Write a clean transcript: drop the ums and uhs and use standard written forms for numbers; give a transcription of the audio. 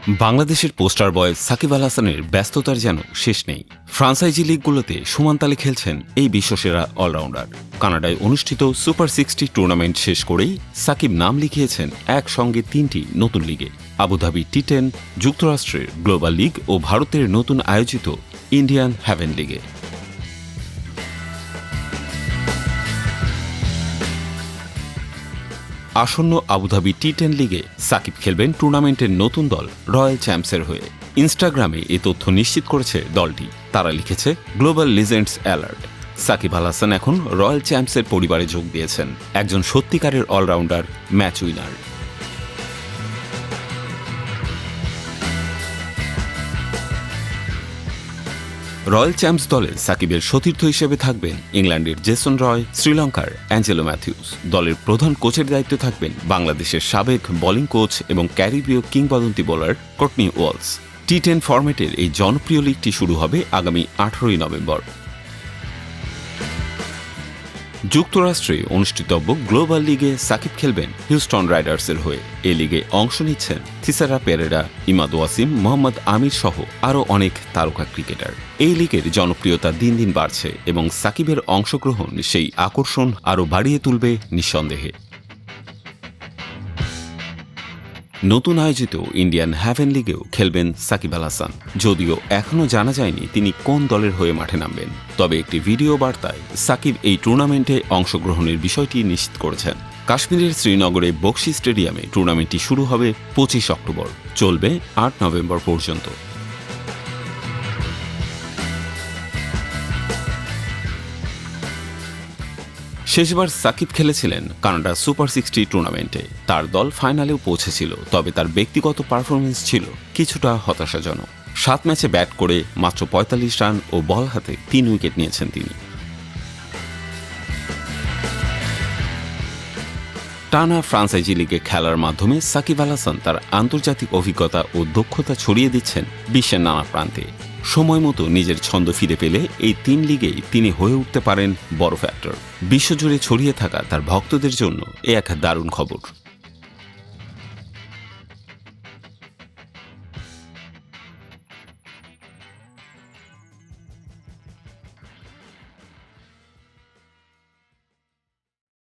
বাংলাদেশের পোস্টার বয় সাকিব আল হাসানের ব্যস্ততার যেন শেষ নেই। ফ্রাঞ্চাইজি লিগগুলোতে সমান তালে খেলছেন এই বিশ্বসেরা অলরাউন্ডার। কানাডায় অনুষ্ঠিত সুপার 60 টুর্নামেন্ট শেষ করেই সাকিব নাম লিখিয়েছেন একসঙ্গে 3টি নতুন লিগে: আবুধাবি টি10, যুক্তরাষ্ট্রের গ্লোবাল লিগ ও ভারতের নতুন আয়োজিত ইন্ডিয়ান হ্যাভেন লিগে। আসন্ন আবুধাবি টি10 লিগে সাকিব খেলবেন টুর্নামেন্টের নতুন দল রয়্যাল চ্যাম্পসের হয়ে। ইনস্টাগ্রামে এ তথ্য নিশ্চিত করেছে দলটি। তারা লিখেছে, global legends alert, Shakib Al Hasan এখন রয়্যাল চ্যাম্পসের পরিবারে যোগ দিয়েছেন। একজন সত্যিকারের all rounder, match winner. Royal champs দলে সাকিবের সতীর্থ হিসেবে থাকবেন ইংল্যান্ডের জেসন রয়, শ্রীলঙ্কার অ্যাঞ্জেলো ম্যাথিউস। দলের প্রধান কোচের দায়িত্বে থাকবেন বাংলাদেশের সাবেক বোলিং কোচ এবং ক্যারিবীয় কিংবদন্তি বোলার কর্টনি ওয়ালস। টি10 ফরম্যাটের এই জনপ্রিয় লিগটি শুরু হবে আগামী 18 নভেম্বর। যুক্তরাষ্ট্রে অনুষ্ঠিতব্য গ্লোবাল লিগে সাকিব খেলবেন হিউস্টন রাইডার্সের হয়ে। এ লিগে অংশ নিচ্ছেন থিসারা পেরেরা, ইমাদ ওয়াসিম, মোহাম্মদ আমির সহ আরও অনেক তারকা ক্রিকেটার। এই লিগের জনপ্রিয়তা দিন দিন বাড়ছে এবং সাকিবের অংশগ্রহণ সেই আকর্ষণ আরও বাড়িয়ে তুলবে নিঃসন্দেহে। নতুন আয়োজিত ইন্ডিয়ান হ্যাভেন লিগেও খেলবেন সাকিব আল হাসান। যদিও এখনও জানা যায়নি তিনি কোন দলের হয়ে মাঠে নামবেন, তবে একটি ভিডিও বার্তায় সাকিব এই টুর্নামেন্টে অংশগ্রহণের বিষয়টি নিশ্চিত করেছেন। কাশ্মীরের শ্রীনগরে বক্সি স্টেডিয়ামে টুর্নামেন্টটি শুরু হবে 25 অক্টোবর, চলবে 8 নভেম্বর পর্যন্ত। শেষবার সাকিব খেলেছিলেন কানাডা সুপার 60 টুর্নামেন্টে। তার দল ফাইনালেও পৌঁছেছিল, তবে তার ব্যক্তিগত পারফরমেন্স ছিল কিছুটা হতাশাজনক। 7 ম্যাচে ব্যাট করে মাত্র 45 রান ও বল হাতে 3 উইকেট নিয়েছেন তিনি। টানা ফ্রাঞ্চাইজি লিগে খেলার মাধ্যমে সাকিব আল হাসান তার আন্তর্জাতিক অভিজ্ঞতা ও দক্ষতা ছড়িয়ে দিচ্ছেন বিশ্বের নানা প্রান্তে। সময় মতো নিজের ছন্দ ফিরে পেলে এই 3 লিগেই তিনি হয়ে উঠতে পারেন বড় ফ্যাক্টর। বিশ্বজুড়ে ছড়িয়ে থাকা তার ভক্তদের জন্য এ এক দারুণ খবর।